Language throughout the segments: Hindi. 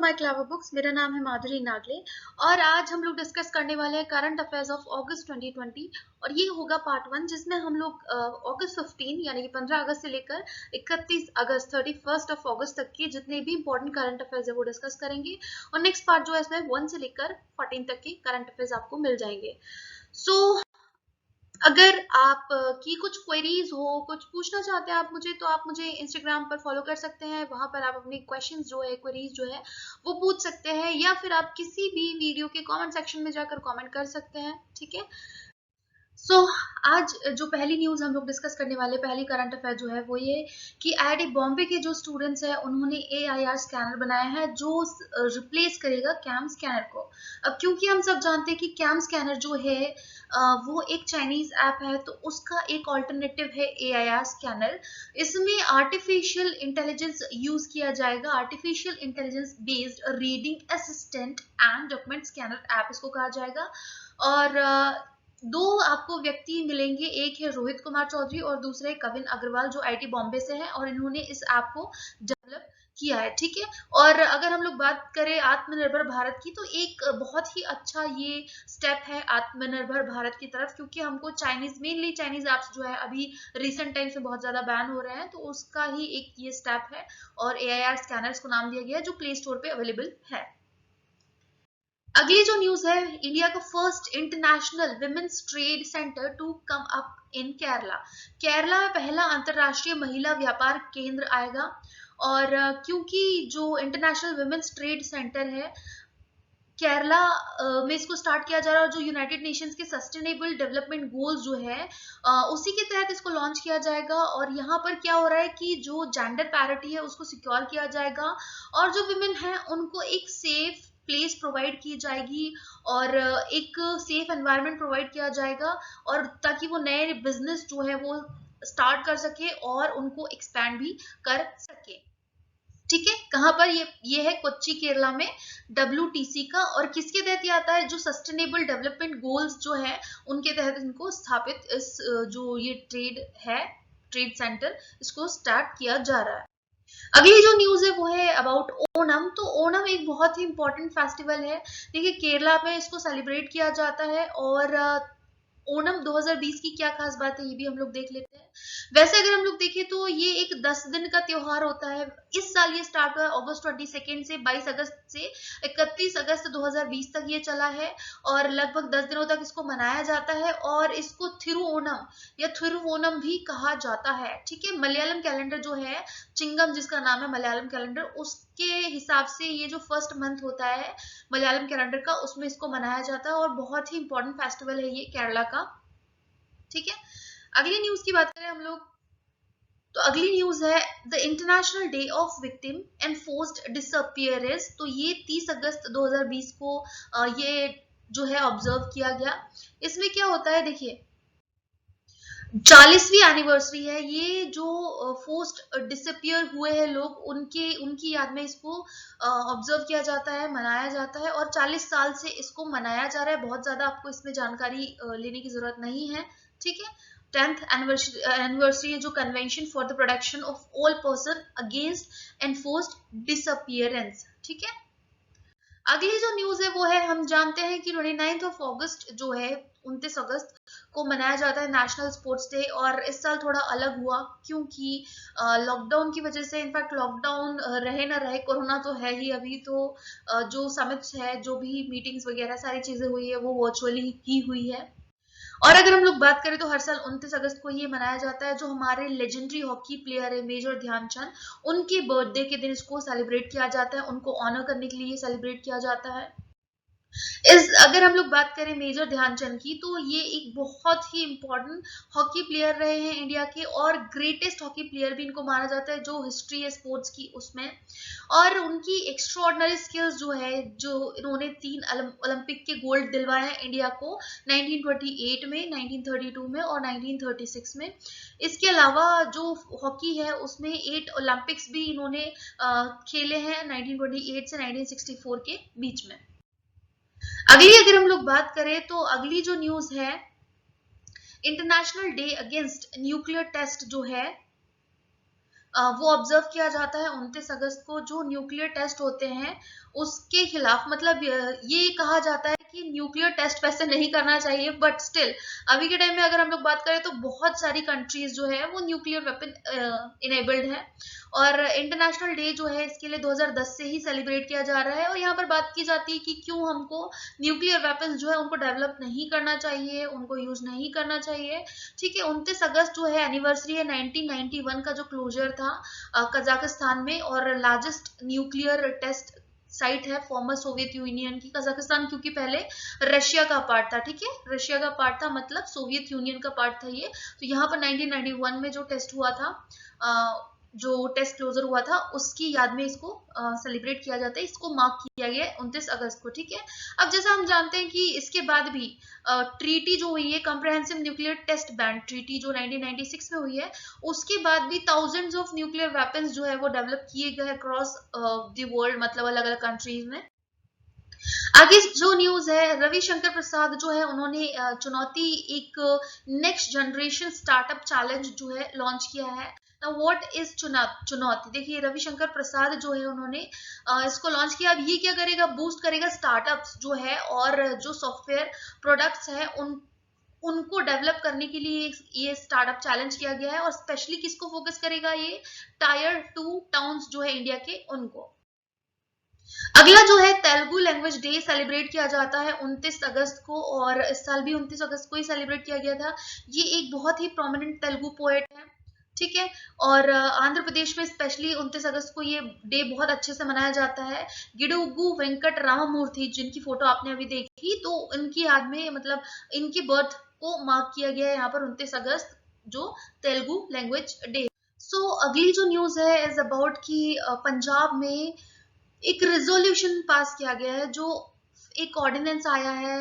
My clever books. मेरा नाम है माधुरी नागले और आज हम लोग डिस्कस करने वाले हैं करंट अफेयर्स ऑफ अगस्त 2020 और ये होगा पार्ट 1 जिसमें हम लोग अगस्त 15 यानी कि 15 अगस्त से लेकर 31 अगस्त 31 ऑफ अगस्त तक के जितने भी इंपॉर्टेंट करंट अफेयर्स है वो डिस्कस करेंगे और नेक्स्ट पार्ट जो है इसमें 1 से लेकर 14 तक के करंट अफेयर्स आपको मिल जाएंगे। सो अगर आप की कुछ क्वेरीज हो, कुछ पूछना चाहते हैं आप मुझे, तो आप मुझे इंस्टाग्राम पर फॉलो कर सकते हैं। वहां पर आप अपनी क्वेश्चंस जो है, क्वेरीज जो है वो पूछ सकते हैं या फिर आप किसी भी वीडियो के कमेंट सेक्शन में जाकर कमेंट कर सकते हैं। ठीक है। सो आज जो पहली न्यूज हम लोग डिस्कस करने वाले, पहली करंट अफेयर जो है वो ये कि IIT बॉम्बे के जो स्टूडेंट्स हैं उन्होंने AIR स्कैनर बनाया है जो रिप्लेस करेगा कैम स्कैनर को। अब क्योंकि हम सब जानते हैं कि कैम स्कैनर जो है वो एक चाइनीज ऐप है, तो उसका एक ऑल्टरनेटिव है AIR स्कैनर। इसमें आर्टिफिशियल इंटेलिजेंस यूज किया जाएगा, artificial intelligence based reading assistant and document scanner app इसको कहा जाएगा। और दो आपको व्यक्ति मिलेंगे, एक है रोहित कुमार चौधरी और दूसरे कविन अग्रवाल जो IIT बॉम्बे से हैं और इन्होंने इस ऐप को डेवलप किया है। ठीक है। और अगर हम लोग बात करें आत्मनिर्भर भारत की, तो एक बहुत ही अच्छा ये स्टेप है आत्मनिर्भर भारत की तरफ, क्योंकि हमको मेनली चाइनीज ऐप्स जो है अभी रिसेंट टाइम से बहुत ज्यादा बैन हो रहे हैं, तो उसका ही एक ये स्टेप है और AIR स्कैनर्स को नाम दिया गया है जो प्ले स्टोर पे अवेलेबल है। अगली जो न्यूज है, इंडिया का first international women's trade centre to come up in Kerala. Kerala में पहला अंतरराष्ट्रीय महिला व्यापार केंद्र आएगा और क्योंकि जो इंटरनेशनल विमेन्स ट्रेड सेंटर है केरला में इसको स्टार्ट किया जा रहा है और जो यूनाइटेड नेशंस के सस्टेनेबल डेवलपमेंट गोल्स जो है उसी के तहत इसको लॉन्च किया जाएगा। और यहाँ पर क्या हो रहा है कि जो जेंडर पैरिटी है उसको सिक्योर किया जाएगा और जो विमेन है उनको एक सेफ प्लेस प्रोवाइड की जाएगी और एक सेफ एनवायरनमेंट प्रोवाइड किया जाएगा और ताकि वो नए बिजनेस जो है वो स्टार्ट कर सके और उनको एक्सपैंड भी कर सके। ठीक है। कहां पर ये है कोच्चि केरला में WTC का। और किसके तहत ये आता है, जो सस्टेनेबल डेवलपमेंट गोल्स जो है उनके तहत इनको स्थापित इस जो ये ट्रेड सेंटर इसको स्टार्ट किया जा रहा है। अगली जो न्यूज है वो है अबाउट ओणम। तो ओणम एक बहुत ही इंपॉर्टेंट फेस्टिवल है। देखिए केरला में इसको सेलिब्रेट किया जाता है और ओणम 2020 की क्या खास बात है ये भी हम लोग देख लेते हैं। वैसे अगर हम लोग देखें तो ये एक 10 दिन का त्योहार होता है। इस साल ये स्टार्ट हुआ है अगस्त 22 से 22 अगस्त से 31 अगस्त 2020 तक ये चला है और लगभग 10 दिनों तक इसको मनाया जाता है और इसको थिरुओणम या थिरुवोणम भी कहा जाता है। ठीक है। मलयालम कैलेंडर जो है, चिंगम जिसका नाम है मलयालम कैलेंडर, उसके हिसाब से ये जो फर्स्ट मंथ होता है मलयालम कैलेंडर का उसमें इसको मनाया जाता है और बहुत ही इंपॉर्टेंट फेस्टिवल है ये केरला का। ठीक है। अगली न्यूज की बात करें हम लोग, तो अगली न्यूज है the international day of victim enforced disappearance. तो ये 30 अगस्त 2020 को ये जो है ऑब्जर्व किया गया। इसमें क्या होता है, देखिए 40वीं एनिवर्सरी है। ये जो फोर्स्ड डिसअपियर हुए हैं लोग उनकी याद में इसको ऑब्जर्व किया जाता है, मनाया जाता है और 40 साल से इसको मनाया जा रहा है। बहुत ज्यादा आपको इसमें जानकारी लेने की जरूरत नहीं है। ठीक है। 10th एनिवर्सरी है जो convention for the protection of all person against enforced disappearance. ठीक है। अगली जो न्यूज है वो है, हम जानते हैं कि 29 ऑफ अगस्त जो है 29 अगस्त को मनाया जाता है नेशनल स्पोर्ट्स डे और इस साल थोड़ा अलग हुआ क्योंकि लॉकडाउन की वजह से, इनफैक्ट लॉकडाउन रहे ना रहे, कोरोना तो है ही अभी, तो जो समिट्स है, जो भी मीटिंग्स वगैरह सारी चीजें हुई है वो वर्चुअली ही हुई है। और अगर हम लोग बात करें तो हर साल 29 अगस्त को ये मनाया जाता है जो हमारे लेजेंडरी हॉकी प्लेयर है मेजर ध्यानचंद, उनके बर्थडे के दिन इसको सेलिब्रेट किया जाता है, उनको ऑनर करने के लिए सेलिब्रेट किया जाता है। अगर हम लोग बात करें मेजर ध्यानचंद की, तो ये एक बहुत ही इंपॉर्टेंट हॉकी प्लेयर रहे हैं इंडिया के और ग्रेटेस्ट हॉकी प्लेयर भी इनको माना जाता है जो हिस्ट्री है स्पोर्ट्स की उसमें। और उनकी एक्स्ट्रॉर्डनरी स्किल्स जो है, जो इन्होंने 3 ओलंपिक के गोल्ड दिलवाए हैं इंडिया को 1928 में, 1932 में और 1936 में। इसके अलावा जो हॉकी है उसमें 8 ओलंपिक्स भी इन्होंने खेले हैं 1928 से 1964 के बीच में। अगली अगर हम लोग बात करें तो अगली जो न्यूज है, international day against nuclear test जो है वो ऑब्जर्व किया जाता है 29 अगस्त को। जो न्यूक्लियर टेस्ट होते हैं उसके खिलाफ, मतलब ये कहा जाता है कि न्यूक्लियर टेस्ट वैसे नहीं करना चाहिए, बट स्टिल अभी के टाइम में अगर हम लोग बात करें तो बहुत सारी कंट्रीज जो है वो न्यूक्लियर वेपन इनेबल्ड है, और इंटरनेशनल डे जो है इसके लिए 2010 से ही सेलिब्रेट किया जा रहा है। और यहाँ पर बात की जाती है कि क्यों हमको न्यूक्लियर वेपन्स जो है उनको डेवलप नहीं करना चाहिए, उनको यूज नहीं करना चाहिए। ठीक है, 29 अगस्त जो है एनिवर्सरी है 1991 का, जो क्लोजर था कजाकिस्तान में, और लार्जेस्ट न्यूक्लियर टेस्ट साइट है फॉर्मर सोवियत यूनियन की कजाकिस्तान, क्योंकि पहले रशिया का पार्ट था। ठीक है, रशिया का पार्ट था, मतलब सोवियत यूनियन का पार्ट था ये। तो यहाँ पर 1991 में जो टेस्ट हुआ था, जो टेस्ट क्लोजर हुआ था, उसकी याद में इसको सेलिब्रेट किया जाता है, इसको मार्क किया गया है 29 अगस्त को। ठीक है, अब जैसा हम जानते हैं कि इसके बाद भी ट्रीटी जो हुई है, comprehensive nuclear test ban treaty, जो 1996 में हुई है, उसके बाद भी थाउजेंड्स ऑफ न्यूक्लियर वेपन्स जो है वो डेवलप किए गए अक्रॉस द वर्ल्ड, मतलब अलग अलग कंट्रीज में। आगे जो न्यूज है, रविशंकर प्रसाद जो है उन्होंने चुनौती, एक नेक्स्ट जनरेशन स्टार्टअप चैलेंज जो है लॉन्च किया है। व्हाट इज चुनौती? देखिए, रविशंकर प्रसाद जो है उन्होंने इसको लॉन्च किया। अब ये क्या करेगा? बूस्ट करेगा स्टार्टअप्स जो है, और जो सॉफ्टवेयर प्रोडक्ट्स है उनको डेवलप करने के लिए ये स्टार्टअप चैलेंज किया गया है। और स्पेशली किसको फोकस करेगा? ये टायर 2 टाउन्स जो है इंडिया के, उनको। अगला जो है तेलुगु लैंग्वेज डे सेलिब्रेट किया जाता है 29 अगस्त को, और इस साल भी 29 अगस्त को ही सेलिब्रेट किया गया था। ये एक बहुत ही प्रोमिनेंट तेलुगु पोएट है। ठीक है, और आंध्र प्रदेश में स्पेशली 29 अगस्त को ये डे बहुत अच्छे से मनाया जाता है। गिडुगु वेंकट राममूर्ति, जिनकी फोटो आपने अभी देखी, तो इनकी याद में, मतलब इनकी बर्थ को मार्क किया गया है यहाँ पर 29 अगस्त, जो तेलुगु लैंग्वेज डे। सो अगली जो न्यूज है इज अबाउट कि पंजाब में एक रेजोल्यूशन पास किया गया है, जो एक ऑर्डिनेंस आया है।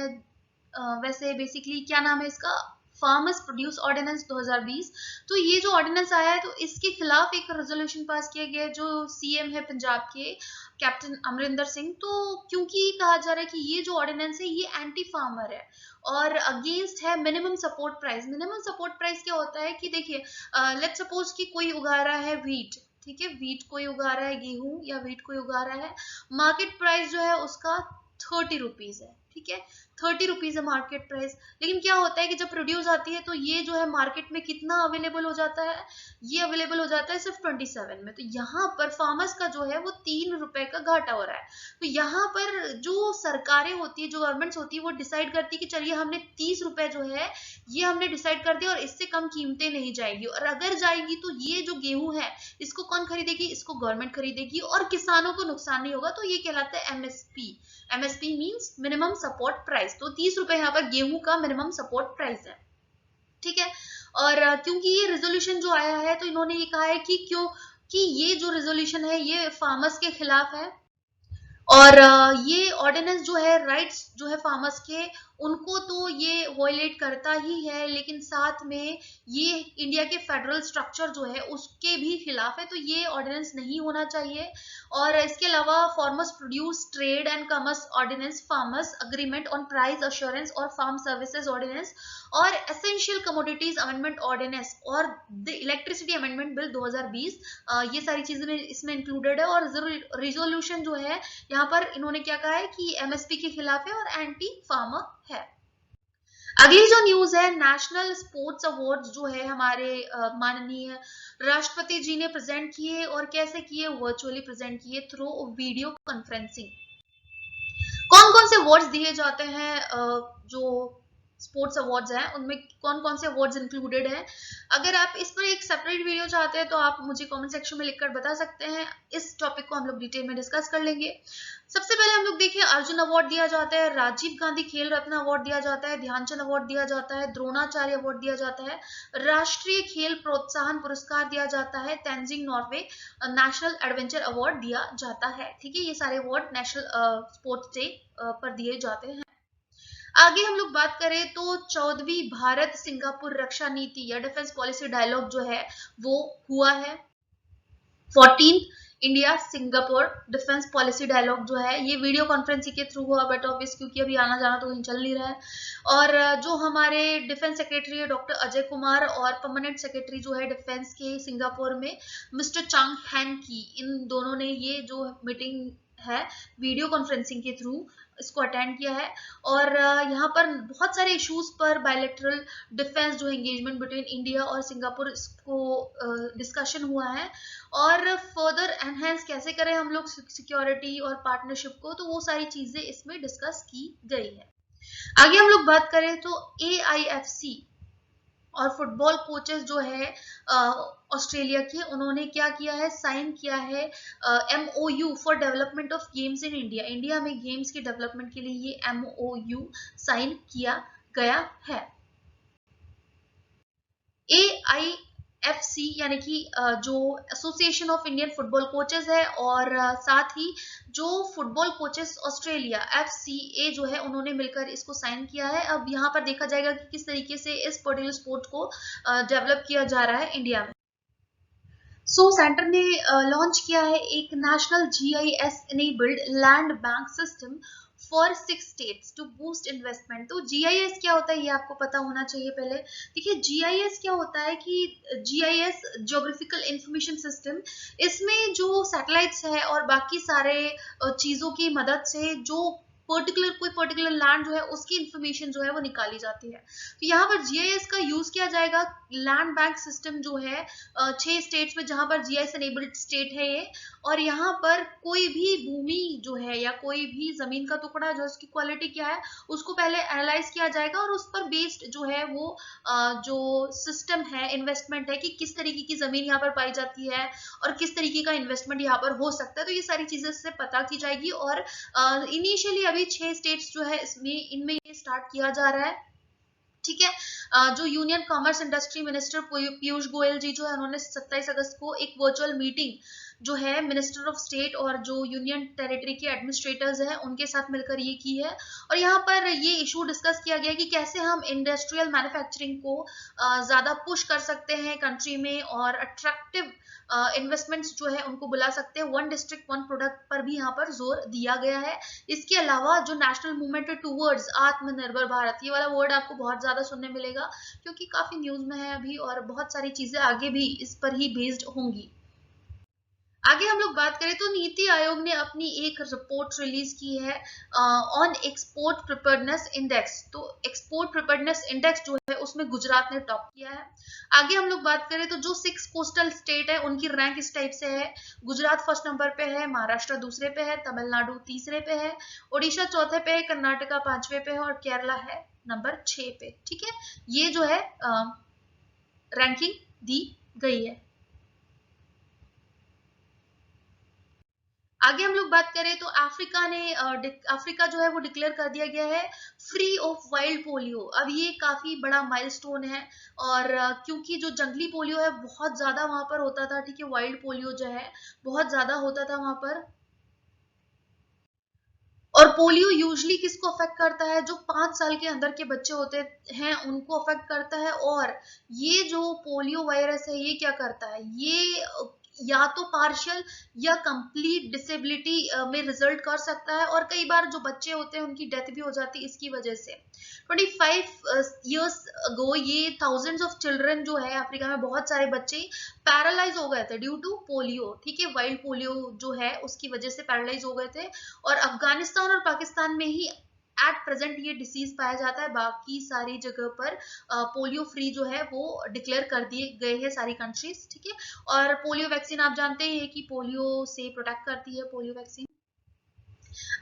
वैसे बेसिकली क्या नाम है इसका? Farmers produce ordinance 2020। तो ये जो ऑर्डिनेंस आया है, तो इसके खिलाफ एक रेजोल्यूशन पास किया गया है, जो सीएम है पंजाब के कैप्टन अमरिंदर सिंह। तो क्योंकि कहा जा रहा है कि ये जो ऑर्डिनेंस है ये एंटी फार्मर है और अगेंस्ट है minimum support price. Minimum support price क्या होता है कि देखिए, लेट्स सपोज कि कोई उगा रहा है व्हीट, ठीक है, व्हीट कोई उगा रहा है, गेहूं या व्हीट कोई उगा रहा है, मार्केट प्राइस जो है उसका 30 रुपीज है। ठीक है, 30 रुपीज है मार्केट प्राइस। लेकिन क्या होता है कि जब प्रोड्यूस आती है तो ये जो है मार्केट में कितना अवेलेबल हो जाता है? ये अवेलेबल हो जाता है सिर्फ 27 में। तो यहाँ पर फार्मर्स का जो है वो 3 रुपए का घाटा हो रहा है। तो यहाँ पर जो सरकारें होती है, जो गवर्नमेंट्स होती है, वो डिसाइड करती है कि चलिए हमने 30 रुपए जो है ये हमने डिसाइड कर दिया और इससे कम कीमतें नहीं जाएगी, और अगर जाएगी तो ये जो गेहूं है इसको कौन खरीदेगी? इसको गवर्नमेंट खरीदेगी और किसानों को नुकसान नहीं होगा। तो ये कहलाता है MSP. MSP means minimum support price. तो 30 रुपए यहाँ पर गेहूं का मिनिमम सपोर्ट प्राइस है। ठीक है, और क्योंकि ये रेजोल्यूशन जो आया है, तो इन्होंने ये कहा है कि क्यों कि ये जो रेजोल्यूशन है ये फार्मर्स के खिलाफ है, और ये ऑर्डिनेंस जो है राइट्स जो है फार्मर्स के, उनको तो ये वॉयलेट करता ही है, लेकिन साथ में ये इंडिया के फेडरल स्ट्रक्चर जो है उसके भी खिलाफ है। तो ये ऑर्डिनेंस नहीं होना चाहिए। और इसके अलावा farmers produce trade and commerce ordinance, farmers agreement on price assurance और फार्म सर्विसेज ऑर्डिनेंस, और एसेंशियल कमोडिटीज अमेंडमेंट ऑर्डिनेंस, और द इलेक्ट्रिसिटी अमेंडमेंट बिल 2020, ये सारी चीजें इसमें इंक्लूडेड है। और रिजोल्यूशन जो है यहाँ पर इन्होंने क्या कहा है कि एमएसपी के खिलाफ है और एंटी फार्मर है। अगली जो न्यूज है, नेशनल स्पोर्ट्स अवार्ड्स जो है हमारे माननीय राष्ट्रपति जी ने प्रेजेंट किए, और कैसे किए? वर्चुअली प्रेजेंट किए थ्रू वीडियो कॉन्फ्रेंसिंग। कौन कौन से अवार्ड्स दिए जाते हैं? जो स्पोर्ट्स अवार्ड्स हैं उनमें कौन कौन से अवार्ड्स इंक्लूडेड हैं? अगर आप इस पर एक सेपरेट वीडियो चाहते हैं तो आप मुझे कमेंट सेक्शन में लिखकर बता सकते हैं। इस टॉपिक को हम लोग डिटेल में डिस्कस कर लेंगे। सबसे पहले हम लोग देखिए, अर्जुन अवार्ड दिया जाता है, राजीव गांधी खेल रत्न अवार्ड दिया जाता है, ध्यानचंद अवार्ड दिया जाता है, द्रोणाचार्य अवार्ड दिया जाता है, राष्ट्रीय खेल प्रोत्साहन पुरस्कार दिया जाता है, Tenzing Norway national adventure award दिया जाता है। ठीक है, ये सारे अवार्ड नेशनल स्पोर्ट्स डे पर दिए जाते हैं। आगे हम लोग बात करें तो 14वीं भारत सिंगापुर रक्षा नीति या डिफेंस पॉलिसी डायलॉग जो है वो हुआ है। 14th India Singapore defence policy dialogue जो है ये वीडियो कॉन्फ्रेंसिंग के थ्रू हुआ, बट ऑब्वियस क्योंकि अभी आना जाना तो कहीं चल नहीं रहा है। और जो हमारे डिफेंस सेक्रेटरी है डॉक्टर अजय कुमार, और परमानेंट सेक्रेटरी जो है डिफेंस के सिंगापुर में मिस्टर चांग हैन की, इन दोनों ने ये जो मीटिंग है, वीडियो कॉन्फ्रेंसिंग के थ्रू इसको अटेंड किया है। और यहाँ पर बहुत सारे इश्यूज पर बायलैटरल डिफेंस जो एंगेजमेंट बिटवीन इंडिया और सिंगापुर इसको डिस्कशन हुआ है, और फर्दर एनहेंस कैसे करें हम लोग सिक्योरिटी और पार्टनरशिप को, तो वो सारी चीजें इसमें डिस्कस की गई है। आगे हम लोग बात करें तो AIFC और फुटबॉल कोचेस जो है ऑस्ट्रेलिया के, उन्होंने क्या किया है, साइन किया है MOU for development of games in India. India में गेम्स के डेवलपमेंट के लिए ये MOU साइन किया गया है। AIFC यानी कि जो association of Indian football coaches है, और साथ ही जो फुटबॉल कोचेस ऑस्ट्रेलिया FCA जो है, उन्होंने मिलकर इसको साइन किया है। अब यहाँ पर देखा जाएगा कि किस तरीके से इस पर्टिकुलर स्पोर्ट को डेवलप किया जा रहा है इंडिया में। सेंटर ने लॉन्च किया है एक national GIS enabled land bank system for 6 states to boost investment. तो GIS क्या होता है ये आपको पता होना चाहिए पहले। देखिए GIS क्या होता है कि GIS जियोग्राफिकल इंफॉर्मेशन सिस्टम, इसमें जो सैटेलाइट्स है और बाकी सारे चीजों की मदद से जो कोई पर्टिकुलर लैंड जो है उसकी इंफॉर्मेशन जो है वो निकाली जाती है। तो यहाँ पर GIS का यूज किया जाएगा। लैंड बैंक सिस्टम जो है 6 स्टेट्स में, जहां पर GIS एनेबल्ड स्टेट है ये, और यहाँ पर कोई भी भूमि जो है या कोई भी जमीन का टुकड़ा जो उसकी क्वालिटी क्या है उसको पहले एनालाइज किया जाएगा, और उस पर बेस्ड जो है वो जो सिस्टम है, इन्वेस्टमेंट है कि किस तरीके की जमीन यहाँ पर पाई जाती है और किस तरीके का इन्वेस्टमेंट यहाँ पर हो सकता है, तो ये सारी चीजें इससे पता की जाएगी। और इनिशियली अभी 6 स्टेट्स जो है इनमें ये स्टार्ट किया जा रहा है, ठीक है। जो union commerce industry minister Piyush Goyal ji जो है, उन्होंने 27 अगस्त को एक वर्चुअल मीटिंग जो है मिनिस्टर ऑफ स्टेट और जो यूनियन टेरिटरी के एडमिनिस्ट्रेटर्स हैं उनके साथ मिलकर ये की है। और यहाँ पर ये इशू डिस्कस किया गया कि कैसे हम इंडस्ट्रियल मैन्युफैक्चरिंग को ज्यादा पुश कर सकते हैं कंट्री में, और अट्रैक्टिव इन्वेस्टमेंट्स जो है उनको बुला सकते हैं। 1 डिस्ट्रिक्ट 1 प्रोडक्ट पर भी यहाँ पर जोर दिया गया है। इसके अलावा जो नेशनल मूवमेंट है टूवर्ड्स आत्मनिर्भर भारत, ये वाला वर्ड आपको बहुत ज्यादा सुनने मिलेगा क्योंकि काफी न्यूज में है अभी, और बहुत सारी चीजें आगे भी इस पर ही बेस्ड होंगी। आगे हम लोग बात करें तो नीति आयोग ने अपनी एक रिपोर्ट रिलीज की है ऑन एक्सपोर्ट प्रिपेयर्डनेस इंडेक्स। तो एक्सपोर्ट प्रिपेयर्डनेस इंडेक्स जो है उसमें गुजरात ने टॉप किया है। आगे हम लोग बात करें तो जो 6 कोस्टल स्टेट है उनकी रैंक इस टाइप से है। गुजरात फर्स्ट नंबर पे है, महाराष्ट्र दूसरे पे है, तमिलनाडु तीसरे पे है, उड़ीसा चौथे पे है, कर्नाटका 5वें पे है, और केरला है नंबर 6 पे। ठीक है, ये जो है रैंकिंग दी गई है। आगे हम लोग बात करें तो अफ्रीका जो है वो डिक्लेयर कर दिया गया है फ्री ऑफ वाइल्ड पोलियो। अब ये काफी बड़ा माइलस्टोन है, और क्योंकि जो जंगली पोलियो है बहुत ज्यादा वहां पर होता था, ठीक है, वाइल्ड पोलियो जो है बहुत ज्यादा होता था वहां पर। और पोलियो यूजली किसको अफेक्ट करता है, जो 5 साल के अंदर के बच्चे होते हैं उनको अफेक्ट करता है। और ये जो पोलियो वायरस है ये क्या करता है, ये या तो पार्शियल या कंप्लीट डिसेबिलिटी में रिजल्ट कर सकता है, और कई बार जो बच्चे होते हैं उनकी डेथ भी हो जाती है इसकी वजह से। 25 years अगो ये थाउजेंड्स ऑफ चिल्ड्रन जो है अफ्रीका में, बहुत सारे बच्चे पैरालाइज हो गए थे ड्यू टू पोलियो। ठीक है, वाइल्ड पोलियो जो है उसकी वजह से पैरालाइज हो गए थे। और अफगानिस्तान और पाकिस्तान में ही एट प्रेजेंट ये डिसीज पाया जाता है, बाकी सारी जगह पर पोलियो फ्री जो है वो डिक्लेयर कर दिए गए हैं सारी कंट्रीज। ठीक है, और पोलियो वैक्सीन आप जानते हैं कि पोलियो से प्रोटेक्ट करती है पोलियो वैक्सीन।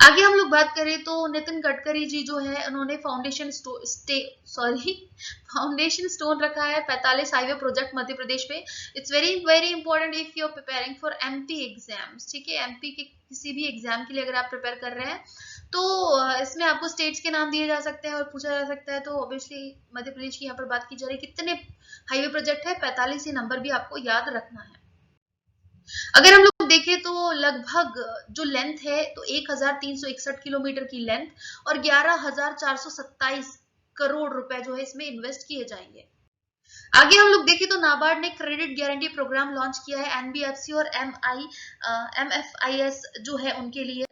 आगे हम लोग बात करें तो नितिन गडकरी जी जो है उन्होंने फाउंडेशन स्टोन रखा है 45 हाईवे प्रोजेक्ट मध्य प्रदेश में। It's very very important if you are preparing for MP exams. ठीक है, MP के किसी भी एग्जाम के लिए अगर आप प्रिपेयर कर रहे हैं तो इसमें आपको स्टेट्स के नाम दिए जा सकते हैं और पूछा जा सकता है। तो ऑब्वियसली मध्य प्रदेश की यहाँ पर बात की जा रही है। कितने हाईवे प्रोजेक्ट है, 45 ही नंबर भी आपको याद रखना है। अगर हम लोग देखें तो लगभग जो लेंथ है तो 1361 किलोमीटर की लेंथ, और 11,427 करोड़ रुपए जो है इसमें इन्वेस्ट किए जाएंगे। आगे हम लोग देखें तो नाबार्ड ने क्रेडिट गारंटी प्रोग्राम लॉन्च किया है NBFC और MFIS जो है उनके लिए।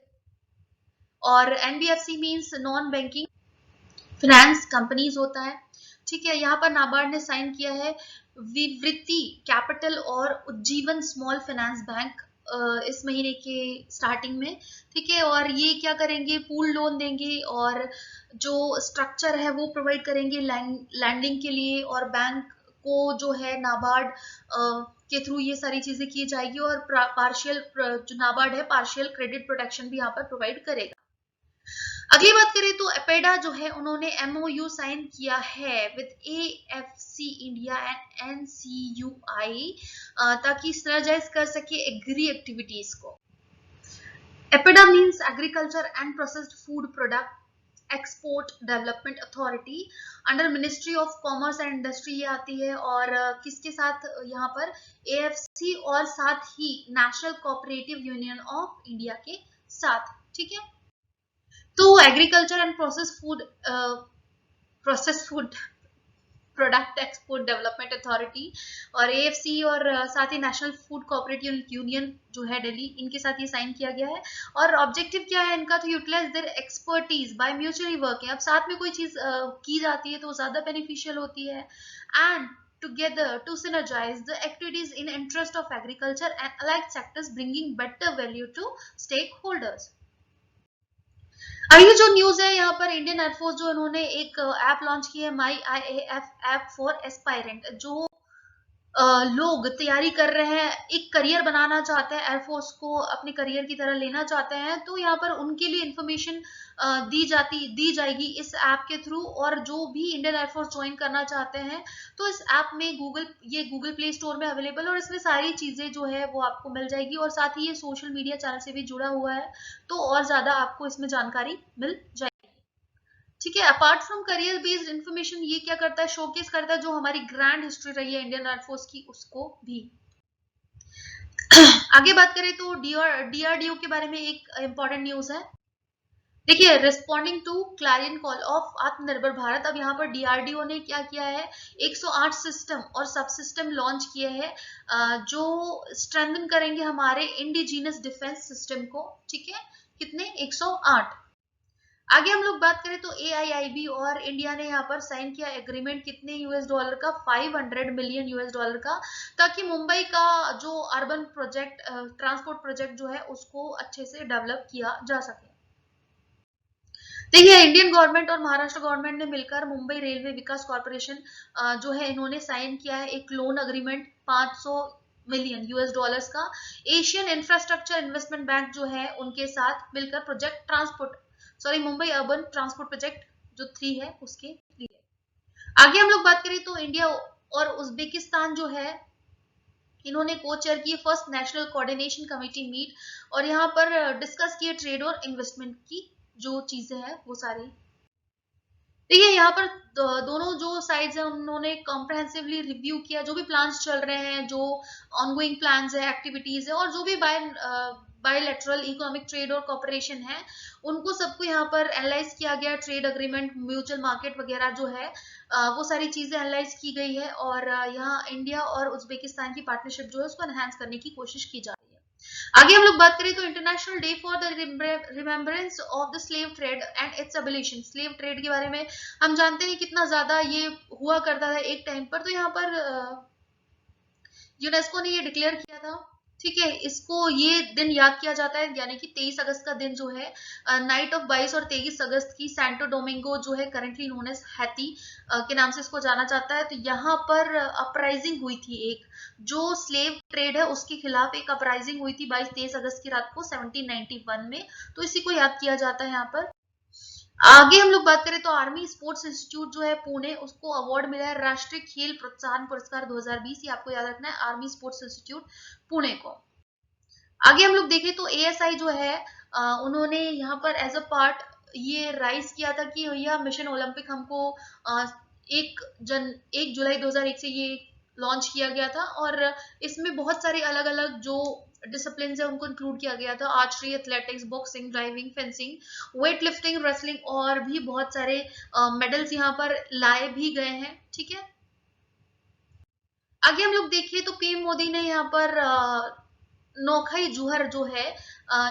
और NBFC means non banking finance companies होता है। ठीक है, यहाँ पर नाबार्ड ने साइन किया है विवृति कैपिटल और उज्जीवन स्मॉल फाइनेंस बैंक इस महीने के स्टार्टिंग में, ठीक है। और ये क्या करेंगे, पूल लोन देंगे और जो स्ट्रक्चर है वो प्रोवाइड करेंगे लैंडिंग के लिए, और बैंक को जो है नाबार्ड के थ्रू ये सारी चीजें की जाएगी, और पार्शियल जो नाबार्ड है पार्शियल क्रेडिट प्रोटेक्शन भी यहाँ पर प्रोवाइड करेगा। अगली बात करें तो एपेडा जो है उन्होंने एमओयू साइन किया है with AFC India and NCUI, ताकि सिनर्जाइज कर सके एग्री एक्टिविटीज को। APEDA means agriculture and processed food product export development authority, under ministry of commerce and industry ये आती है, और किसके साथ यहाँ पर, एएफसी और साथ ही national cooperative union of India के साथ, ठीक है। तो agriculture and process food product export development authority और एएफसी और साथ ही नेशनल फूड कोऑपरेटिव यूनियन जो है दिल्ली, इनके साथ ये साइन किया गया है। और ऑब्जेक्टिव क्या है इनका, तो utilise their expertise by mutually working. अब साथ में कोई चीज की जाती है तो ज्यादा बेनिफिशियल होती है, and together to synergize the activities in interest of agriculture and allied sectors, bringing better value to stakeholders। अगली जो न्यूज है यहाँ पर, इंडियन एयरफोर्स जो उन्होंने एक ऐप लॉन्च की है, माई IAF ऐप फॉर एस्पायरेंट। जो लोग तैयारी कर रहे हैं, एक करियर बनाना चाहते हैं, एयरफोर्स को अपने करियर की तरह लेना चाहते हैं, तो यहाँ पर उनके लिए इंफॉर्मेशन दी जाएगी इस ऐप के थ्रू। और जो भी इंडियन एयरफोर्स ज्वाइन करना चाहते हैं तो इस ऐप में गूगल प्ले स्टोर में अवेलेबल, और इसमें सारी चीजें जो है वो आपको मिल जाएगी, और साथ ही ये सोशल मीडिया चैनल से भी जुड़ा हुआ है, तो और ज्यादा आपको इसमें जानकारी मिल जाएगी, ठीक है। Apart from career based information, ये क्या करता है, शोकेस करता है जो हमारी ग्रैंड हिस्ट्री रही है इंडियन एयरफोर्स की, उसको भी। आगे बात करें तो डीआरडीओ के बारे में एक इंपॉर्टेंट न्यूज है। देखिए, responding to clarion call of Atmanirbhar Bharat, अब यहाँ पर डीआरडीओ ने क्या किया है, 108 सिस्टम और सब सिस्टम लॉन्च किए हैं जो स्ट्रेंथन करेंगे हमारे इंडिजिनस डिफेंस सिस्टम को, ठीक है। कितने, 108। आगे हम लोग बात करें तो AIIB और इंडिया ने यहाँ पर साइन किया एग्रीमेंट, कितने $, का 500 मिलियन $, का, ताकि मुंबई का जो अर्बन प्रोजेक्ट ट्रांसपोर्ट प्रोजेक्ट जो है उसको अच्छे से डेवलप किया जा सके। देखिए, इंडियन गवर्नमेंट और महाराष्ट्र गवर्नमेंट ने मिलकर मुंबई रेलवे विकास कॉर्पोरेशन जो है इन्होंने साइन किया है एक लोन अग्रीमेंट 500 मिलियन $, का, एशियन इंफ्रास्ट्रक्चर इन्वेस्टमेंट बैंक जो है उनके साथ मिलकर project Mumbai urban transport project जो 3 है उसके लिए। आगे हम लोग बात करें तो इंडिया और उज्बेकिस्तान जो है इन्होंने को चेयर की first national coordination committee meet, और यहाँ पर डिस्कस किए ट्रेड और इन्वेस्टमेंट की जो चीजें हैं वो सारी। देखिए, यहाँ पर दोनों जो साइड्स हैं उन्होंने कॉम्प्रहेंसिवली रिव्यू किया जो भी प्लान्स चल रहे हैं, जो ऑनगोइंग प्लान्स है, एक्टिविटीज है, और जो भी बायलैटरल इकोनॉमिक ट्रेड और कॉपरेशन है, उनको सबको यहाँ पर एनालाइज किया गया। ट्रेड अग्रीमेंट, म्यूचुअल मार्केट वगैरह जो है वो सारी चीजें एनालाइज की गई है, और यहाँ इंडिया और उज्बेकिस्तान की पार्टनरशिप जो है उसको एनहांस करने की कोशिश की जा रही है। आगे हम लोग बात करें तो international day for the remembrance of the slave trade and it's abolition. Slave trade के बारे में हम जानते हैं कितना ज्यादा ये हुआ करता था एक टाइम पर, तो यहाँ पर यूनेस्को ने ये डिक्लेयर किया था, ठीक है। इसको ये दिन याद किया जाता है, यानी कि 23 अगस्त का दिन जो है, नाइट ऑफ 22 और 23 अगस्त की सैंटो डोमिंगो जो है करंटली नोन एज हैती के नाम से इसको जाना जाता है। तो यहाँ पर अपराइजिंग हुई थी, एक जो स्लेव ट्रेड है उसके खिलाफ एक अपराइजिंग हुई थी 22-23 अगस्त की रात को 1791 में, तो इसी को याद किया जाता है यहाँ पर। आगे हम लोग बात करें तो आर्मी स्पोर्ट्स इंस्टीट्यूट जो है पुणे, उसको अवार्ड मिला है राष्ट्रीय खेल प्रोत्साहन पुरस्कार 2020, ये आपको याद रखना है, आर्मी स्पोर्ट्स इंस्टीट्यूट पुणे को। आगे हम लोग देखें तो ASI जो है उन्होंने यहाँ पर एज अ पार्ट ये राइज किया था कि भैया मिशन ओलंपिक हमको 1 जुलाई 2001 से ये लॉन्च किया गया था, और इसमें बहुत सारे अलग अलग जो डिसिप्लिन है उनको इंक्लूड किया गया था, archery, athletics, boxing, driving, fencing, weight lifting, wrestling, और भी बहुत सारे मेडल्स यहाँ पर लाए भी गए हैं, ठीक है। आगे हम लोग देखें तो पीएम मोदी ने यहाँ पर नौखाई जुहर जो है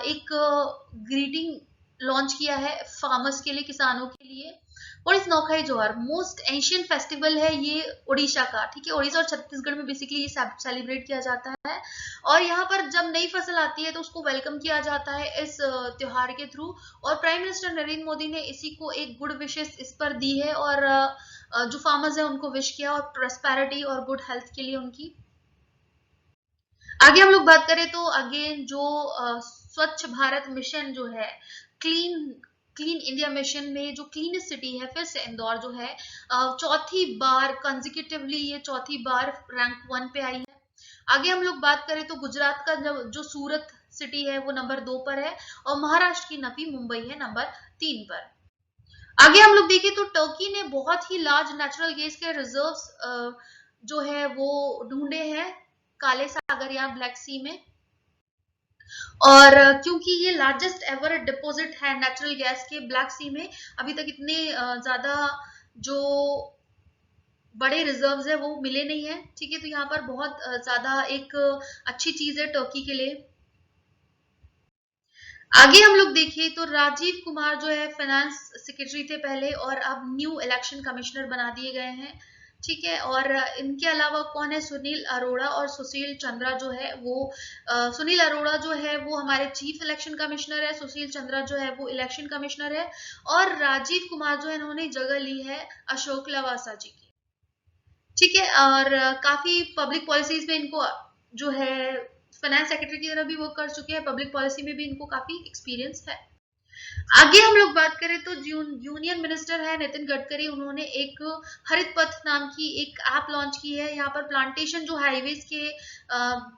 एक ग्रीटिंग लॉन्च किया है फार्मर्स के लिए, किसानों के लिए। और इस नौखाई जोहार मोस्ट एंशियंट फेस्टिवल है ये उड़ीसा का, ठीक है। उड़ीसा और छत्तीसगढ़ में बेसिकली ये सेलिब्रेट किया जाता है। और यहाँ पर जब नई फसल आती है तो उसको वेलकम किया जाता है इस त्योहार के थ्रू। और प्राइम मिनिस्टर नरेंद्र मोदी ने इसी को एक गुड विशेष इस पर दी है, और जो फार्मर्स है उनको विश किया, और प्रोस्पेरिटी और गुड हेल्थ के लिए उनकी। आगे हम लोग बात करें तो अगेन जो स्वच्छ भारत मिशन जो है, क्लीन क्लीन इंडिया मिशन में जो क्लीनेस्ट सिटी है, फिर से इंदौर जो है चौथी बार कंजिक्यूटिवली ये चौथी बार रैंक 1 पे आई है। आगे हम लोग बात करें तो गुजरात का जो सूरत सिटी है वो नंबर 2 पर है, और महाराष्ट्र की नवी मुंबई है नंबर 3 पर। आगे हम लोग देखें तो टर्की ने बहुत ही लार्ज नेचुरल गैस के रिजर्व्स जो है वो ढूंढे हैं काले सागर या ब्लैक सी में। और क्योंकि ये लार्जेस्ट एवर डिपॉजिट है नेचुरल गैस के ब्लैक सी में, अभी तक इतने ज्यादा जो बड़े रिजर्व्स है वो मिले नहीं है, ठीक है। तो यहाँ पर बहुत ज्यादा एक अच्छी चीज है टर्की के लिए। आगे हम लोग देखें तो राजीव कुमार जो है फाइनेंस सेक्रेटरी थे पहले, और अब न्यू इलेक्शन कमिश्नर बना दिए गए हैं, ठीक है। और इनके अलावा कौन है, सुनील अरोड़ा और सुशील चंद्रा जो है वो सुनील अरोड़ा जो है वो हमारे चीफ इलेक्शन कमिश्नर है, सुशील चंद्रा जो है वो इलेक्शन कमिश्नर है, और राजीव कुमार जो है इन्होंने जगह ली है अशोक लवासा जी की, ठीक है। और काफी पब्लिक पॉलिसीज में इनको जो है फाइनेंस सेक्रेटरी की तरह भी वर्क कर चुके हैं, पब्लिक पॉलिसी में भी इनको काफी एक्सपीरियंस है। आगे हम लोग बात करें तो यूनियन मिनिस्टर है नितिन गडकरी, उन्होंने एक हरित पथ नाम की एक ऐप लॉन्च की है। यहाँ पर प्लांटेशन जो हाईवेज के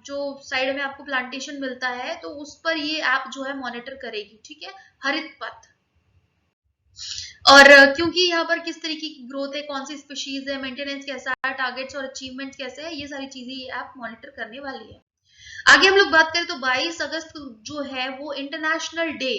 जो साइड में आपको प्लांटेशन मिलता है तो उस पर ये ऐप जो है मॉनिटर करेगी, ठीक है, हरित पथ। और क्योंकि यहाँ पर किस तरीके की ग्रोथ है, कौन सी स्पीशीज है, मेंटेनेंस कैसा है, टारगेट्स और अचीवमेंट्स कैसे है, ये सारी चीजें ये ऐप मॉनिटर करने वाली है। आगे हम लोग बात करें तो 22 अगस्त जो है वो international day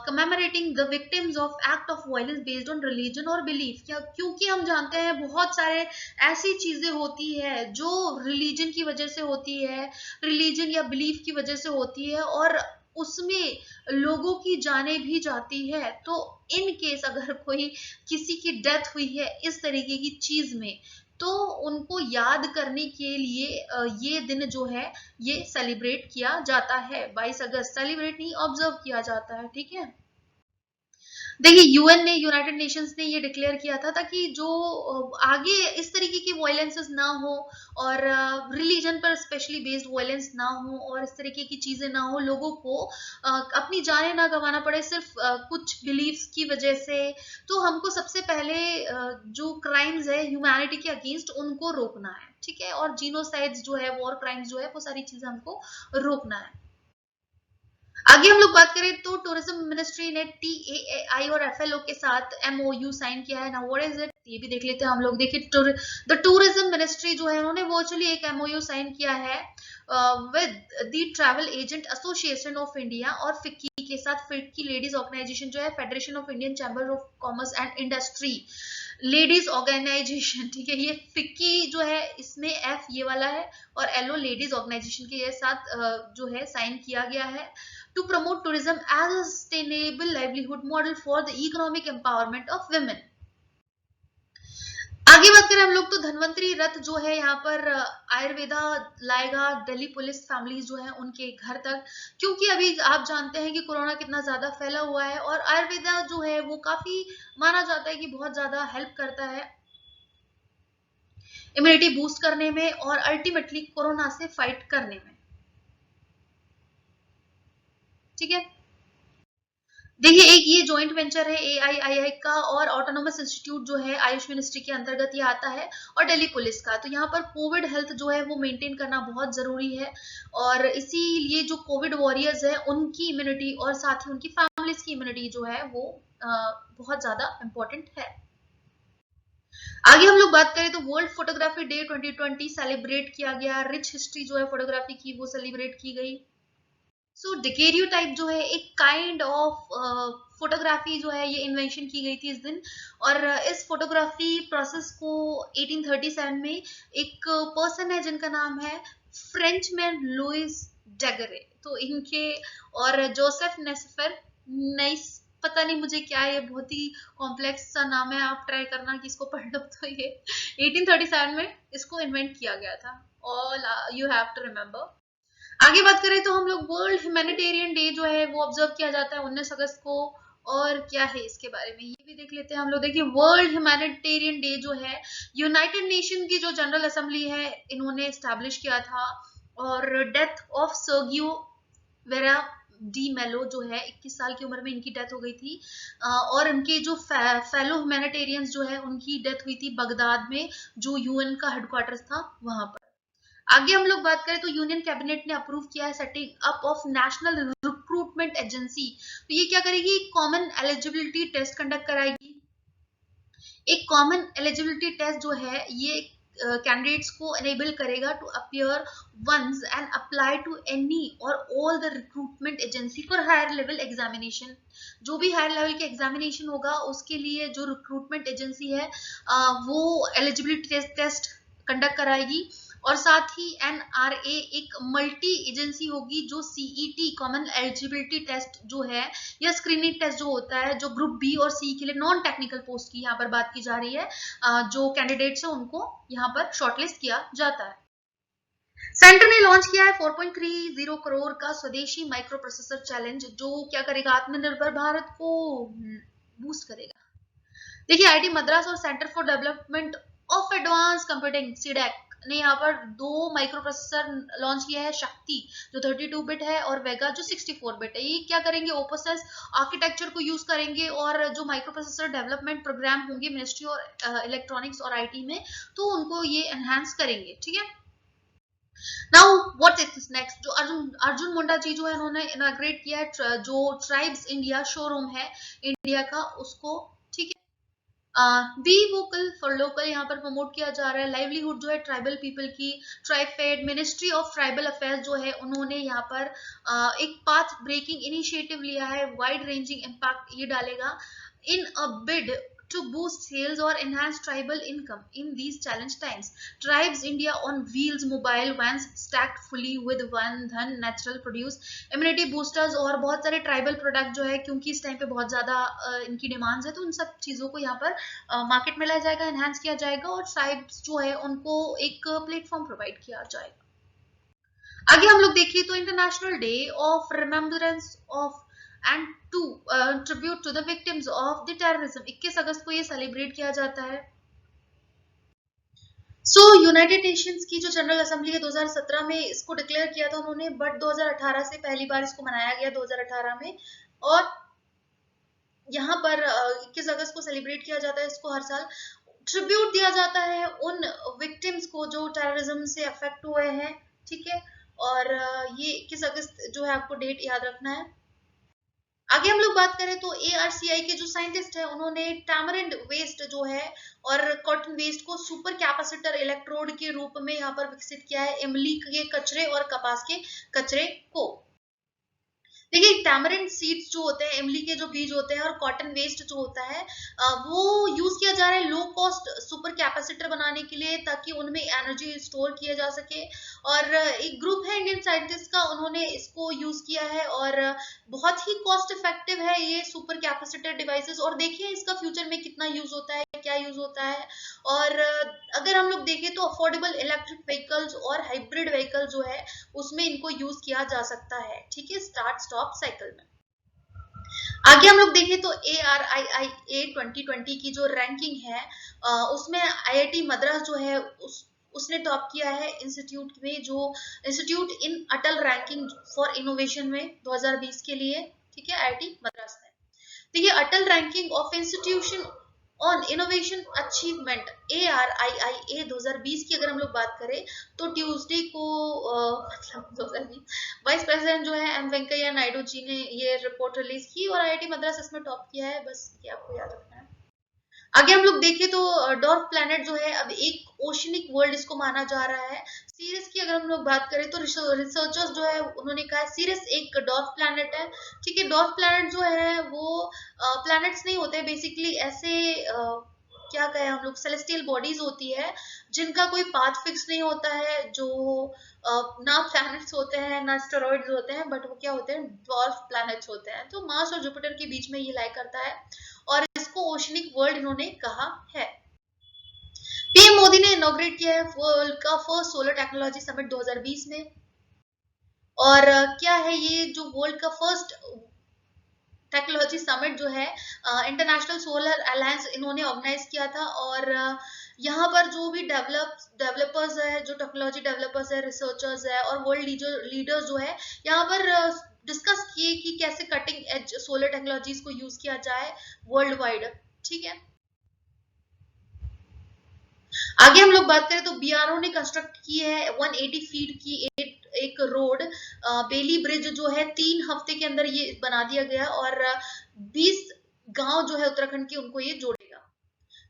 commemorating the victims of act of violence based on religion और बिलीफ। क्या, क्योंकि हम जानते हैं बहुत सारे ऐसी चीजें होती है जो रिलीजन की वजह से होती है, रिलीजन या बिलीफ की वजह से होती है, और उसमें लोगों की जाने भी जाती है। तो इन केस अगर कोई किसी की डेथ हुई है इस तरीके की चीज में, तो उनको याद करने के लिए ये दिन जो है ये सेलिब्रेट किया जाता है। 22 अगस्त सेलिब्रेट नहीं, ऑब्जर्व किया जाता है, ठीक है। देखिए यूएन ने, यूनाइटेड नेशंस ने ये डिक्लेयर किया था ताकि जो आगे इस तरीके की वायलेंसेस ना हो, और रिलीजन पर स्पेशली बेस्ड वायलेंस ना हो, और इस तरीके की चीजें ना हो, लोगों को अपनी जानें ना गंवाना पड़े सिर्फ कुछ बिलीफ्स की वजह से। तो हमको सबसे पहले जो क्राइम्स है ह्यूमैनिटी के अगेंस्ट उनको रोकना है, ठीक है। और जीनोसाइड्स जो है, वॉर क्राइम्स जो है, वो सारी चीजें हमको रोकना है। आगे हम लोग बात करें तो टूरिज्म मिनिस्ट्री ने TAI और FLO के साथ MOU साइन किया है ना, व्हाट इज इट, ये भी देख लेते हैं हम लोग। देखिए द टूरिज्म मिनिस्ट्री जो है उन्होंने वर्चुअली एक MOU साइन किया है with the travel agent association of India और फिक्की के साथ। फिक्की लेडीज ऑर्गेनाइजेशन जो है federation of Indian chamber of commerce and industry ladies organization, ठीक है। ये फिक्की जो है इसमें F ये वाला है, और LO लेडीज ऑर्गेनाइजेशन के साथ जो है साइन किया गया है to promote tourism as a sustainable livelihood model for the economic empowerment of women। आगे बात करें हम लोग तो धन्वंतरी रथ जो है यहाँ पर आयुर्वेदा लाएगा दिल्ली पुलिस फैमिलीज जो है उनके घर तक, क्योंकि अभी आप जानते हैं कि कोरोना कितना ज्यादा फैला हुआ है, और आयुर्वेदा जो है वो काफी माना जाता है कि बहुत ज्यादा हेल्प करता है इम्यूनिटी बूस्ट करने में, और अल्टीमेटली कोरोना से फाइट करने में, ठीक है। देखिए एक ये जॉइंट वेंचर है AIII का और ऑटोनोमस इंस्टीट्यूट जो है आयुष मिनिस्ट्री के अंतर्गत ये आता है, और दिल्ली पुलिस का। तो यहाँ पर कोविड हेल्थ जो है वो मेंटेन करना बहुत जरूरी है, और इसीलिए जो कोविड वॉरियर्स है उनकी इम्यूनिटी और साथ ही उनकी फैमिलीज की इम्यूनिटी जो है वो बहुत ज्यादा इंपॉर्टेंट है। आगे हम लोग बात करें तो वर्ल्ड फोटोग्राफी डे 2020 सेलिब्रेट किया गया, रिच हिस्ट्री जो है फोटोग्राफी की वो सेलिब्रेट की गई। सो डेकेरियोटाइप जो है एक काइंड ऑफ फोटोग्राफी जो है ये इन्वेंशन की गई थी इस दिन, और इस फोटोग्राफी प्रोसेस को 1837 में एक पर्सन है जिनका नाम है फ्रेंचमैन लुइस डेगरे, तो इनके और जोसेफ नेस्फर नाइस पता नहीं मुझे क्या है, ये बहुत ही कॉम्प्लेक्स सा नाम है, आप ट्राई करना कि इसको पढ़ लो। तो ये 1837 में इसको इन्वेंट किया गया था, all you have to remember. आगे बात करें तो हम लोग वर्ल्ड ह्यूमैनिटेरियन डे जो है वो ऑब्जर्व किया जाता है 19 अगस्त को। और क्या है इसके बारे में ये भी देख लेते हैं हम लोग। देखिए वर्ल्ड ह्यूमैनिटेरियन डे जो है यूनाइटेड नेशन की जो जनरल असेंबली है इन्होंने स्टैब्लिश किया था। और death of Sergio vera D मेलो जो है 21 साल की उम्र में इनकी डेथ हो गई थी। और इनके जो फेलो ह्यूमैनिटेरियंस जो है उनकी डेथ हुई थी बगदाद में, जो यूएन का हेडक्वार्टर्स था वहां पर। आगे हम लोग बात करें तो यूनियन कैबिनेट ने अप्रूव किया है setting up of national recruitment agency. तो ये क्या करेगी, कॉमन एलिजिबिलिटी टेस्ट कंडक्ट कराएगी। एक कॉमन एलिजिबिलिटी टेस्ट जो है ये कैंडिडेट्स को एनेबल करेगा to appear once and apply to any और all the recruitment agency for higher level examination. जो भी हायर लेवल के एग्जामिनेशन होगा उसके लिए जो रिक्रूटमेंट एजेंसी है वो एलिजिबिलिटी टेस्ट कंडक्ट कराएगी। और साथ ही एनआरए एक मल्टी एजेंसी होगी जो सीईटी कॉमन एलिजिबिलिटी टेस्ट जो है या स्क्रीनिंग टेस्ट जो होता है जो ग्रुप बी और सी के लिए नॉन टेक्निकल पोस्ट की यहाँ पर बात की जा रही है, जो कैंडिडेट्स है उनको यहाँ पर शॉर्टलिस्ट किया जाता है। सेंटर ने लॉन्च किया है 4.30 करोड़ का स्वदेशी माइक्रो प्रोसेसर चैलेंज, जो क्या करेगा, आत्मनिर्भर भारत को बूस्ट करेगा। देखिए आईआईटी मद्रास और centre for development of advance computing CDAC ने यहाँ पर दो माइक्रो प्रोसेसर लॉन्च किया है, शक्ति जो 32 बिट है और वेगा जो 64 बिट है। ये क्या करेंगे, ओपन आर्किटेक्चर को यूज करेंगे और जो माइक्रो प्रोसेसर डेवलपमेंट प्रोग्राम होंगे मिनिस्ट्री और इलेक्ट्रॉनिक्स और आईटी में, तो उनको ये एनहांस करेंगे। ठीक है, नाउ व्हाट इज नेक्स्ट, जो अर्जुन मुंडा जी जो है उन्होंने इनॉग्रेट किया है जो ट्राइब्स इंडिया शोरूम है इंडिया का उसको। ठीक है, बी वोकल फॉर लोकल यहाँ पर प्रमोट किया जा रहा है। लाइवलीहुड जो है ट्राइबल पीपल की, TRIFED ministry of tribal affairs जो है उन्होंने यहाँ पर एक पाथ ब्रेकिंग इनिशिएटिव लिया है, वाइड रेंजिंग इम्पैक्ट ये डालेगा इन अ bid to boost sales or enhance tribal income in these challenge times. Tribes India on wheels mobile vans stacked fully with Van Dhan natural produce immunity boosters और बहुत सारे ट्राइबल प्रोडक्ट जो है, क्योंकि इस टाइम पे बहुत ज्यादा इनकी डिमांड्स है, तो उन सब चीजों को यहाँ पर मार्केट में लाया जाएगा, एनहांस किया जाएगा और ट्राइब्स जो है उनको एक प्लेटफॉर्म प्रोवाइड किया जाएगा। आगे हम लोग देखिए तो international day of remembrance of and to tribute to the victims of the terrorism 21 अगस्त को ये सेलिब्रेट किया जाता है। सो यूनाइटेड नेशंस की जो जनरल असेंबली है 2017 में इसको डिक्लेयर किया था उन्होंने, बट 2018 से पहली बार इसको मनाया गया 2018 में। और यहाँ पर 21 अगस्त को सेलिब्रेट किया जाता है इसको हर साल। ट्रिब्यूट दिया जाता है उन विक्टिम्स को जो टेररिज्म से अफेक्ट हुए हैं। ठीक है, और ये 21 अगस्त जो है आपको डेट याद रखना है। आगे हम लोग बात करें तो ARCI के जो साइंटिस्ट है उन्होंने टैमरिंड वेस्ट जो है और कॉटन वेस्ट को सुपर कैपेसिटर इलेक्ट्रोड के रूप में यहाँ पर विकसित किया है, इमली के कचरे और कपास के कचरे को। देखिए टैमरिंड सीड्स जो होते हैं, इमली के जो बीज होते हैं और कॉटन वेस्ट जो होता है वो यूज किया जा रहा है लो कॉस्ट सुपर कैपेसिटर बनाने के लिए, ताकि उनमें एनर्जी स्टोर किया जा सके। और एक ग्रुप है इंडियन साइंटिस्ट का, उन्होंने इसको यूज किया है और बहुत ही कॉस्ट इफेक्टिव है ये सुपर कैपेसिटर डिवाइसेस। और देखिए इसका फ्यूचर में कितना यूज होता है, क्या यूज होता है। और अगर हम लोग देखें तो अफोर्डेबल इलेक्ट्रिक व्हीकल्स और हाइब्रिड व्हीकल जो है उसमें इनको यूज किया जा सकता है। ठीक है, स्टार्ट स्टॉप साइकिल में। आगे हम लोग देखें तो ARIIA 2020 की जो रैंकिंग है उसमें IIT मद्रास जो है उसने टॉप किया है इंस्टीट्यूट में, जो institute in Atal ranking for innovation में 2020 के लिए। ठीक है, IIT मद्रास में। देखिए Atal ranking of institution on innovation achievement ARIIA 2020 की अगर हम लोग बात करें तो ट्यूसडे को मतलब 2020 वाइस प्रेसिडेंट जो है M वेंकैया नायडू जी ने ये रिपोर्ट रिलीज की और IIT मद्रास इसमें टॉप किया है, बस ये आपको याद रखना है। आगे हम लोग देखें तो डॉर्फ प्लैनेट जो है अब एक ओशनिक वर्ल्ड इसको माना जा रहा है। सीरियस की अगर हम लोग बात करें तो रिसर्चर्स जो है उन्होंने कहा है सीरियस एक डॉर्फ प्लैनेट है। ठीक है, डॉर्फ प्लैनेट जो है वो प्लैनेट्स नहीं होते बेसिकली, ऐसे क्या कहें हम लोग, सेलेस्टियल बॉडीज होती है जिनका कोई पाथ फिक्स नहीं होता है, जो ना प्लैनेट्स होते हैं ना एस्टेरॉइड्स होते हैं, बट वो क्या होते हैं, ड्वार्फ प्लैनेट्स होते हैं। तो मार्स और जुपिटर के बीच में ये लाई करता है और इसको ओशनिक वर्ल्ड इन्होंने कहा है। पीएम मोदी ने इनॉग्रेट किया है वर्ल्ड का फर्स्ट सोलर टेक्नोलॉजी समिट 2020 में। और क्या है ये जो वर्ल्ड का फर्स्ट टेक्नोलॉजी समिट जो है इंटरनेशनल सोलर अलायंस इन्होंने ऑर्गेनाइज किया था। और यहाँ पर जो भी डेवलपर्स है, जो टेक्नोलॉजी डेवलपर्स है, रिसर्चर्स है और वर्ल्ड लीडर्स जो है यहाँ पर डिस्कस किए कि कैसे कटिंग एज सोलर टेक्नोलॉजीज को यूज किया जाए वर्ल्ड वाइड। ठीक है, आगे हम लोग बात करें तो बीआरओ ने कंस्ट्रक्ट की है 180 फीट की एक रोड, बेली ब्रिज जो है 3 हफ्ते के अंदर ये बना दिया गया और 20 गांव जो है उत्तराखंड के उनको ये जोड़ेगा।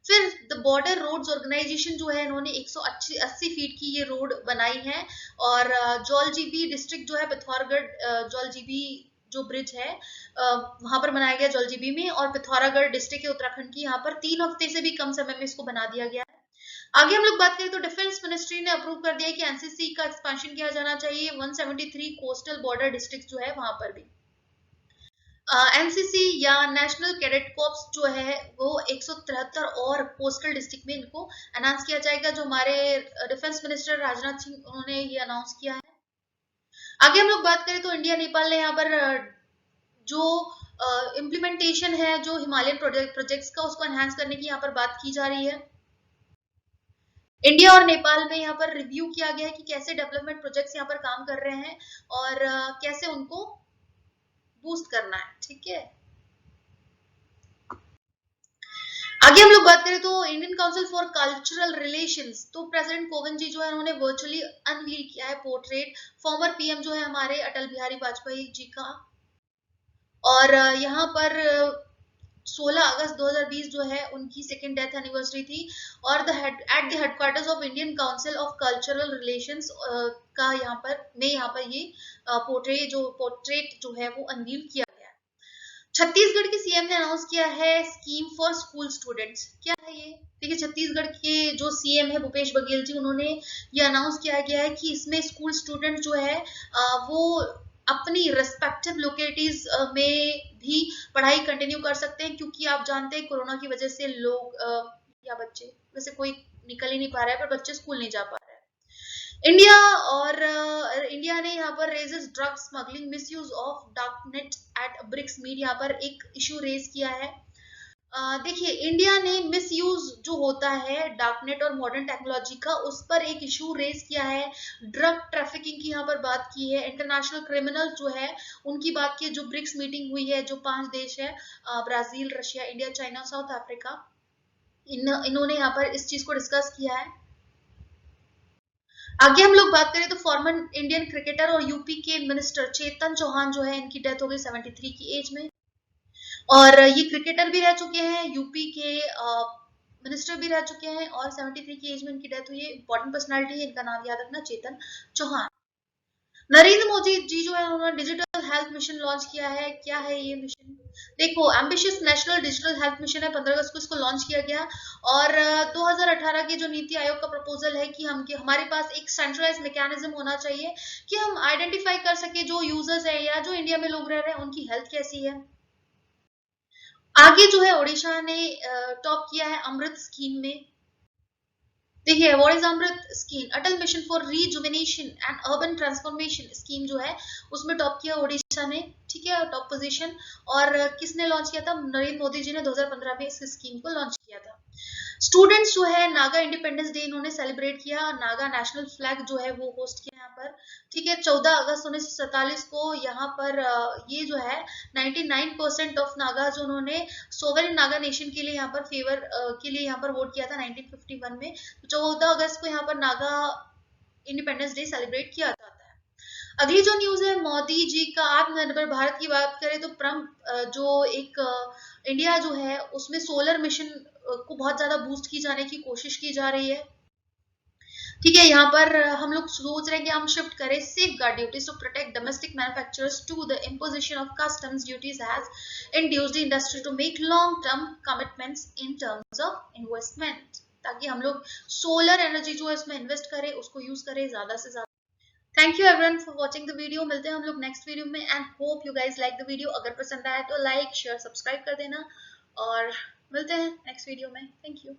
फिर द बॉर्डर रोड्स ऑर्गेनाइजेशन जो है इन्होंने 180 फीट की ये रोड बनाई है। और जौलजीबी डिस्ट्रिक्ट जो है पिथौरागढ़, जौलजीबी जो ब्रिज है वहां पर बनाया गया जौलजीबी में, और पिथौरागढ़ डिस्ट्रिक्ट है उत्तराखंड की, यहाँ पर 3 हफ्ते से भी कम समय में इसको बना दिया गया है। आगे हम लोग बात करें तो डिफेंस मिनिस्ट्री ने अप्रूव कर दिया है कि एनसीसी का एक्सपेंशन किया जाना चाहिए 173 कोस्टल बॉर्डर डिस्ट्रिक्ट जो है वहां पर भी। एनसीसी या नेशनल कैडेट कॉर्प्स जो है वो 173 और कोस्टल डिस्ट्रिक्ट में इनको अनाउंस किया जाएगा, जो हमारे डिफेंस मिनिस्टर राजनाथ सिंह उन्होंने ये अनाउंस किया है। आगे हम लोग बात करें तो इंडिया नेपाल ने यहाँ पर जो इम्प्लीमेंटेशन है जो हिमालयन प्रोजेक्ट्स का उसको एनहांस करने की यहाँ पर बात की जा रही है। इंडिया और नेपाल में यहाँ पर रिव्यू किया गया है कि कैसे डेवलपमेंट प्रोजेक्ट्स यहाँ पर काम कर रहे हैं और कैसे उनको बूस्ट करना है। ठीक है, आगे हम लोग बात करें तो Indian council for cultural relations, तो प्रेसिडेंट कोविंद जी जो है उन्होंने वर्चुअली अनवील किया है पोर्ट्रेट फॉर्मर पीएम जो है हमारे अटल बिहारी वाजपेयी जी का। और यहाँ पर 16 अगस्त 2020 जो है उनकी सेकेंड डेथ एनिवर्सरी थी और at the headquarters of Indian council of cultural relations का यहाँ पर ये पोर्ट्रेट जो है वो अनवील किया गया है। छत्तीसगढ़ के सीएम ने अनाउंस किया है स्कीम फॉर स्कूल स्टूडेंट्स। क्या है ये? देखिए, छत्तीसगढ़ के जो सीएम है भूपेश बघेल जी, उन्होंने ये अनाउंस किया गया है कि इसमें स्कूल स्टूडेंट जो है वो अपनी रेस्पेक्टिव लोकेलिटीज में भी पढ़ाई कंटिन्यू कर सकते हैं, क्योंकि आप जानते हैं कोरोना की वजह से लोग या बच्चे, वैसे कोई निकल ही नहीं पा रहा है, पर बच्चे स्कूल नहीं जा पा रहे हैं। इंडिया ने यहाँ पर raises drug smuggling misuse of darknet at BRICS meet, यहाँ पर एक इशू रेज किया है। देखिए, इंडिया ने मिसयूज जो होता है डार्कनेट और मॉडर्न टेक्नोलॉजी का, उस पर एक इशू रेज किया है। ड्रग ट्रैफिकिंग की यहाँ पर बात की है, इंटरनेशनल क्रिमिनल जो है उनकी बात की है। जो ब्रिक्स मीटिंग हुई है, जो 5 देश है Brazil, Russia, India, China, south Africa, इन्होंने यहाँ पर इस चीज को डिस्कस किया है। आगे हम लोग बात करें तो फॉर्मर इंडियन क्रिकेटर और यूपी के मिनिस्टर चेतन चौहान जो है इनकी डेथ हो गई 73 की एज में। और ये क्रिकेटर भी रह चुके हैं, यूपी के मिनिस्टर भी रह चुके हैं और 73 की एज में इनकी डेथ हुई है। इंपॉर्टेंट पर्सनालिटी है, इनका नाम याद रखना, चेतन चौहान। नरेंद्र मोदी जी जो है उन्होंने डिजिटल हेल्थ मिशन लॉन्च किया है। क्या है ये मिशन? देखो, ambitious national digital health mission है, 15 अगस्त को इसको लॉन्च किया गया। और 2018 के जो नीति आयोग का प्रपोजल है कि हमारे पास एक सेंट्रलाइज मैकेनिज्म होना चाहिए कि हम आइडेंटिफाई कर सके जो यूजर्स है या जो इंडिया में लोग रह रहे हैं उनकी हेल्थ कैसी है। आगे जो है ओडिशा ने टॉप किया है अमृत स्कीम में। देखिए, what is AMRUT scheme? Atal mission for rejuvenation and urban transformation scheme जो है उसमें टॉप किया ओडिशा ने। ठीक है, टॉप पोजीशन। और किसने लॉन्च किया था? नरेंद्र मोदी जी ने 2015 में इस स्कीम को लॉन्च किया था। स्टूडेंट्स जो है नागा इंडिपेंडेंस डे इन्होंने सेलिब्रेट किया, नागा नेशनल फ्लैग जो है वो होस्ट किया यहाँ पर। ठीक है, 14 अगस्त 1947 को यहाँ पर ये जो है 99% ऑफ नागा जो उन्होंने सोवरेन नागा नेशन के लिए यहाँ पर फेवर के लिए यहाँ पर वोट किया था 1951 में। 14 अगस्त को यहाँ पर नागा इंडिपेंडेंस डे सेलिब्रेट किया जाता है। अगली जो न्यूज है मोदी जी का आत्मनिर्भर भारत की बात करें तो जो एक इंडिया जो है उसमें सोलर मिशन को बहुत ज्यादा बूस्ट की जाने की कोशिश की जा रही है। ठीक है, यहाँ पर हम लोग सोच रहे हैं कि हम शिफ्ट करें safeguard duties to protect domestic manufacturers to the imposition of customs duties has induced the industry to make long term commitments in terms of investment, ताकि हम लोग सोलर एनर्जी जो है इसमें इन्वेस्ट करें, उसको यूज करें ज्यादा से ज्यादा। Thank you everyone for watching the video. मिलते हैं हम लोग नेक्स्ट वीडियो में and hope you guys like the video. अगर पसंद आया तो लाइक शेयर सब्सक्राइब कर देना और मिलते हैं नेक्स्ट वीडियो में। Thank you.